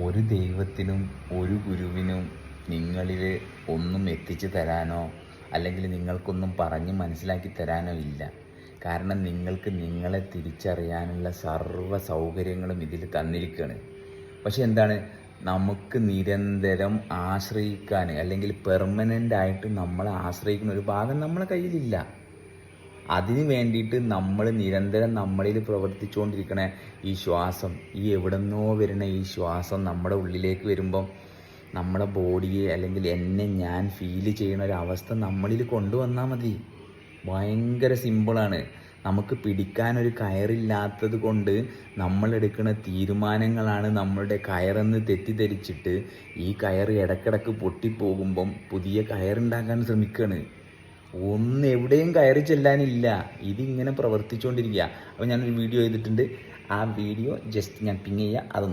ഒരു ദൈവത്തിനും ഒരു ഗുരുവിനും നിങ്ങളിൽ ഒന്നും എത്തിച്ചു തരാനോ അല്ലെങ്കിൽ നിങ്ങൾക്കൊന്നും പറഞ്ഞ് മനസ്സിലാക്കി തരാനോ ഇല്ല. കാരണം നിങ്ങൾക്ക് നിങ്ങളെ തിരിച്ചറിയാനുള്ള സർവ്വ സൗകര്യങ്ങളും ഇതിൽ തന്നിരിക്കുകയാണ്. പക്ഷെ എന്താണ്, നമുക്ക് നിരന്തരം ആശ്രയിക്കാൻ അല്ലെങ്കിൽ പെർമനൻ്റ് ആയിട്ട് നമ്മളെ ആശ്രയിക്കുന്ന ഒരു ഭാഗം നമ്മളെ കയ്യിലില്ല. അതിന് വേണ്ടിയിട്ട് നമ്മൾ നിരന്തരം നമ്മളിൽ പ്രവർത്തിച്ചുകൊണ്ടിരിക്കണ ഈ ശ്വാസം, ഈ എവിടെന്നോ വരുന്ന ഈ ശ്വാസം നമ്മുടെ ഉള്ളിലേക്ക് വരുമ്പം നമ്മുടെ ബോഡിയെ അല്ലെങ്കിൽ ഞാൻ ഫീൽ ചെയ്യുന്ന ഒരു അവസ്ഥ നമ്മളിൽ കൊണ്ടുവന്നാൽ മതി. ഭയങ്കര സിമ്പിളാണ്. നമുക്ക് പിടിക്കാനൊരു കയറില്ലാത്തത് കൊണ്ട് നമ്മളെടുക്കുന്ന തീരുമാനങ്ങളാണ് നമ്മളുടെ കയറെന്ന് തെറ്റിദ്ധരിച്ചിട്ട് ഈ കയർ ഇടക്കിടക്ക് പൊട്ടിപ്പോകുമ്പം പുതിയ കയറുണ്ടാക്കാൻ ശ്രമിക്കുകയാണ്. എവിടെയും കയറി ചെല്ലാനില്ല. ഇതിങ്ങനെ പ്രവർത്തിച്ചുകൊണ്ടിരിക്കുക. അപ്പോൾ ഞാനൊരു വീഡിയോ ചെയ്തിട്ടുണ്ട്. ആ വീഡിയോ ജസ്റ്റ് ഞാൻ പിങ് ചെയ്യുക.